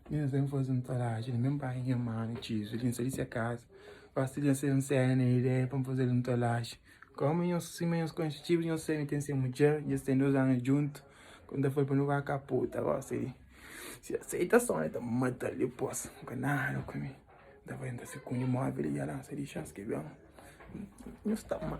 Minha sempre fosse um talagem, mesmo para a mãe, tio, ele não se a casa. Basta ser um cena ideia para fazer um talagem. Como eu sou meus constitutivos, eu sei que tem ser mulher, e tem 2 anos junto. Quando foi para não vai caputa, agora se aceita só, né? Tá matando ali, posso. Não nada comigo. Dava ainda se com imóvel e ia lá, se deixar que viu. Não está mal.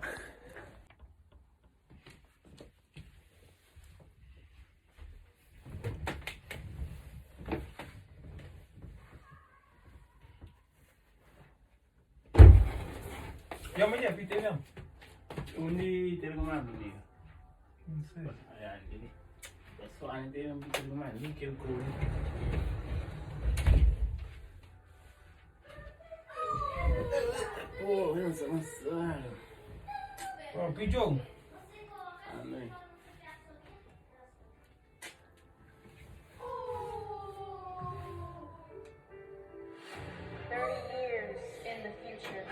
E amanhã, Peter, não? Onde teve uma amiga. Não sei. Ayan, ini. Soalnya dia yang bikin rumah ini kira oh, yang sama-sama. Oh, Pijong. Aneh. 30 years in the future.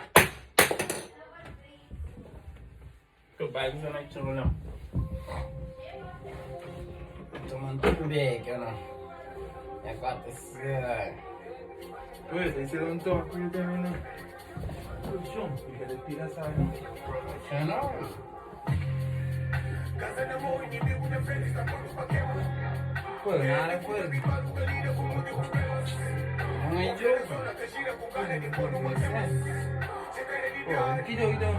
Tuh, bagus sana itu lang. Teman tubig, ano. Yang katas. Ué, tem que ser um toque e também não. Pijong, fica de pira, sabe? Ano? Pô, nada, pô. Ang medyo. Pô, que deu, então?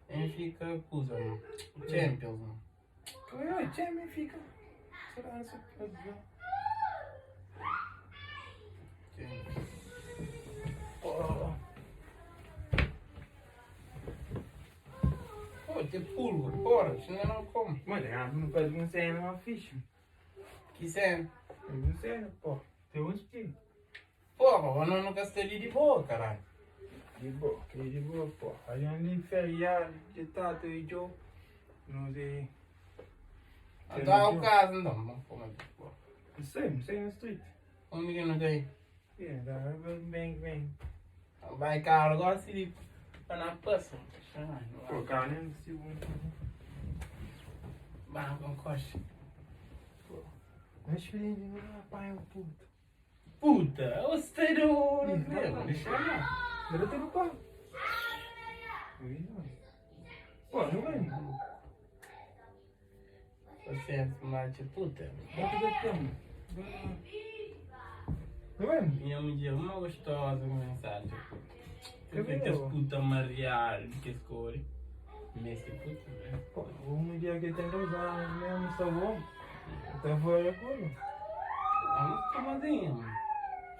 Benfica Cusa, no. Champions, no. Ué, Jamie fica. Será essa coisa? Oh, tem pulvo, porra, senão não como. Mano, não faz um cena uma ficha. Quiser. Não sei, pô. Tem uns que. Porra, eu não gastei de boa, caralho. De boa, que de boa, pô. Aí ali feriado de tato e Joe. Não sei. Então é o caso, então. Vamos comer de boa. Não sei no street. Um menino daí. É, dá bem. Vai, cara, agora se tá na passa. Pô, cara, nem se o. Vai, com coxa. Mas filho de meu pai é um puto. Puta, você não deixa não. Agora tem no pau. Pô, não vai. Você é mate puta. Bota da cama. Não vai? Minha mulher é uma gostosa mensagem. Eu Eu vi, que as ó. puta mariar que escolhe. Nesse puta, né? Pô, um dia que tem 2 anos mesmo, só vou. Então foi a coisa. Vamos tomadinha, mano.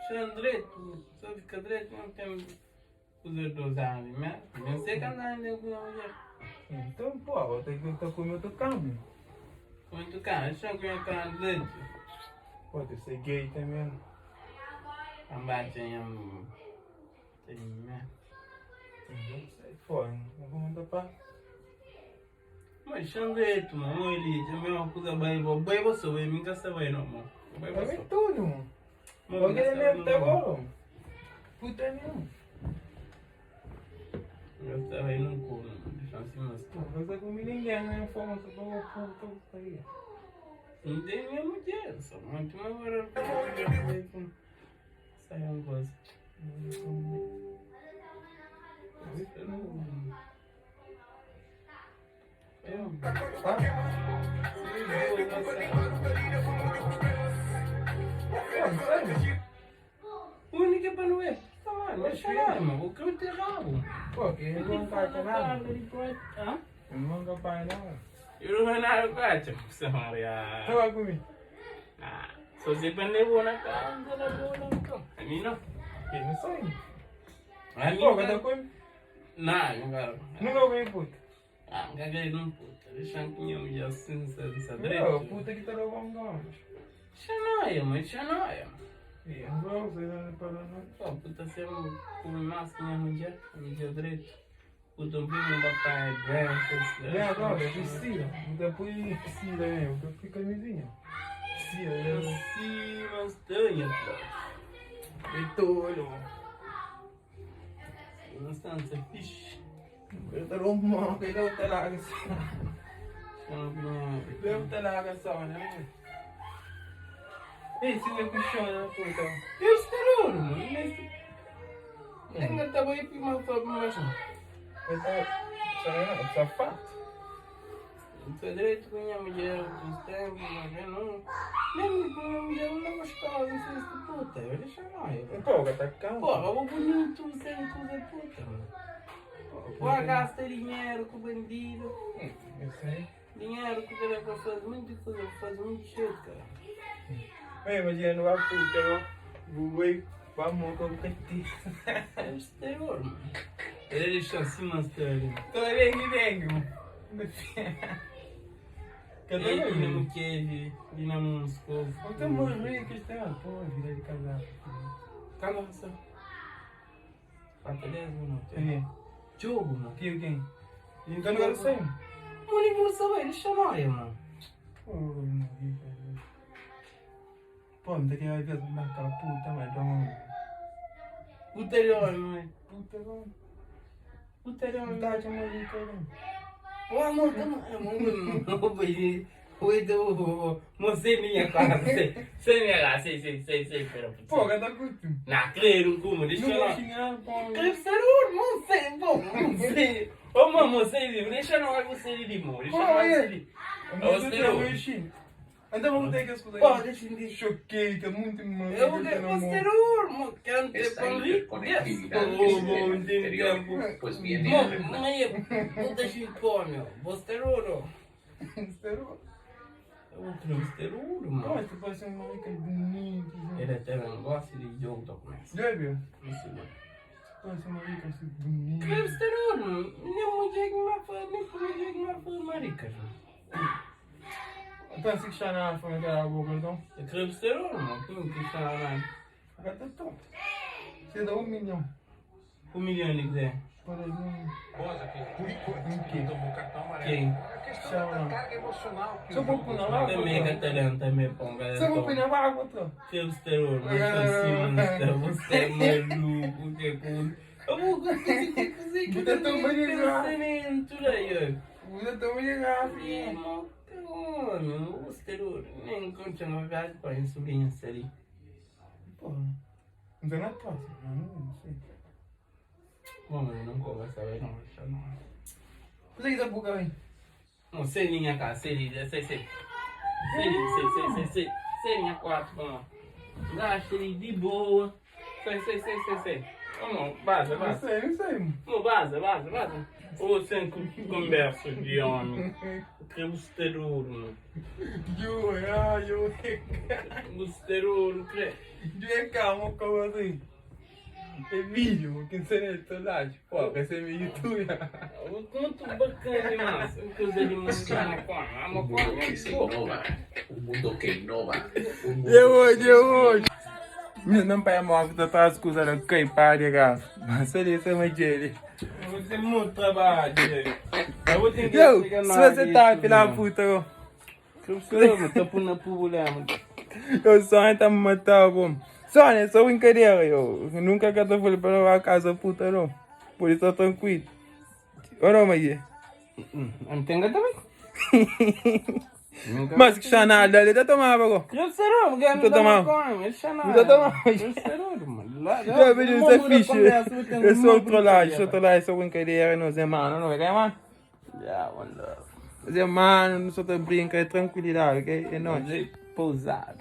Xandreto, só fica direito, não tem os 2 anos, né? Não sei que andar ainda com a mulher. Então, pô, vou ter que estar com outro câmbio. Muito caro, deixa eu ganhar cara direito. Pode ser gay também. A bate aí, tem, né? Sai fora, não vou mandar pra. Mas Xandreto, mano, ele também é uma coisa bem boa. Bem você, eu me encasta bem, não, mano. Bem Vai você. ver tudo, mano. Porque ele mesmo tá bom. Puta mesmo. Eu estava aí num coro, deixa assim umas Pô, você com ninguém, né? Forma só pra uma puta aí. não tem minha mulher, só muito mais agora. Sai uma coisa. Única para não é. Mas chama, o que eu te rabo. Pô, que ele não tá com nada. Hã? Eu não vou pai não. Eu não vou nada com a tia, Maria. Tava comigo. Ah, só se prende boa na cara, não dá boa na cara. A mim não. Eu não sei. A mim Pô, não. cada coisa. Não, cara. Nunca ouvi puta. Ah, gaguei não puta. Deixa que minha mulher assim, sabe? Não, puta que tá levando. Xanaia, mas xanaia. Eu não vou, vocês não param não. Pô, puta sempre come mais que minha mulher direito. Puta, um primo do papai, branco, Vem agora, eu precisa. Depois precisa mesmo, eu fico camisinha. Precisa, eu Sim, mas tenho, pô. de tolo. Não está nessa ficha. Eu tô arrumando, que ele tá lá. Xanaia. Vem não tá lá só, né? Esse é o que chora, puta. Eu estou, mano. Ainda estava aí para uma forma mais. Só fato. Estou direito com a minha mulher dos tempos, mas eu não. Mesmo com a minha mulher, eu não gostava de ser de puta. Eu deixava lá. Porra, tá calmo. Porra, o bonito sem coisa puta, mano. Porra, gasta dinheiro com bandido. Eu sei. Dinheiro que deve para fazer muita coisa, faz muito shit, cara. Imagina a puta, Google, vamos com o PT. É exterior, mano. Eles são assim, mas sério. Tô dengue. Cadê Ele meu não filho? quer Dinamo Moscou. Puta, morri que está, pô, vida de casar. Calma, só. Falta 10 minutos. É. Jogo, mano. Aqui, quem? Então agora sai. Mano, ele não sabe, ele chama aí, mano. Pô, morri, velho. Pô, me daria vez naquela puta, mas então. Ulterior, mano. Puta, não. Ulterior, Não mano. dá de morrer, cara. Ô, amor, cuida, você minha cara, você minha cara, sei, pera. Pô, cada curto. Na creio, como, deixa Não eu vou lá. xingar, pô. Creio ser não sei, bom, não sei. Ô, mamãe, você viu, deixa não você de mão, deixa Pô, não olha. você de. Você não vai xingar. Então vamos ter que escutar. Pô, deixa eu dizer. Choquei, que é muito mal. Eu vou ter posterior, mano, quero ter Esta para mim. interconectividad que se ve en el exterior, Tempo. pues viene Não, además. não é, não deixa eu pôr, meu, posterior. Esterol. Outro posterior, Pô, mano. este pode ser um marica bonito. Ele até não gosta de jogo, tá com essa. Já viu? Isso, mano. Pode ser um marica assim bonito. Posterior, mano, nem mulher que me faz, nem mulher que me faz marica, mano. Então, se que na foi naquela boca, então. É posterior, mano, como que está lá? Agora tá tonto. Você dá 1 milhão. 1 milhão de quiser. Por exemplo. Coisa que, por enquanto, Quem? tomou cartão amarelo. Quem? A questão da carga emocional. Que Se eu vou pôr na água, Também catalão, também pão, se eu vou pôr galera. na água, tô. Posterior, mano, você é maluco, que coisa. Eu vou conseguir que Puta, tão bonito, pensamento, aí, ó. Usa tão legal, É, mano, o posterior, nem continua viagem para a sobrinha ali. Porra. Não tem na próxima, não sei. Mano, eu não conversa, velho, não, deixa não. Você que tá boca, vem. Não, selinha, cara, selinha, sei. Selinha 4, vamos. Gasta ele de boa. Sei. Vamos, vaza. Não sei, mano. Não, vaza. Ou sem conversa de homem. Posterior, mano. Eu Posterior, creio. é calmo, como assim? É vídeo, que você é toda pô, vai ser meio YouTube. Muito bacana demais. Coisa de música, Un mundo que se innova, un mundo que innova, un mundo Eu hoje. Não vai morrer, tá atrás de coisa da cai para cá. Mas ele é uma dele. Eu vou ter muito trabalho. Eu vou ter que Eu, chegar se na você tá filha da puta, eu. Eu tô pondo problema. Eu só tá me matando, bom. Só, né? Só brincadeira, eu. Nunca que eu tô falando pra a casa puta, não. Por isso eu tô tranquilo. Olha, Maria. Não tem nada também. Mas que chanada, ele tá tomando agora. Eu sei não, porque Tô tomando. Ele chama. Tô tomando. Eu sei não, mano. Já vejo você fixe. Eu sou outro lado, sou brincadeira, não sei, mano, não é, mano? Já, one love. Mas, mano, não sou tão brinca, é tranquilidade, ok? É nóis. Pousado.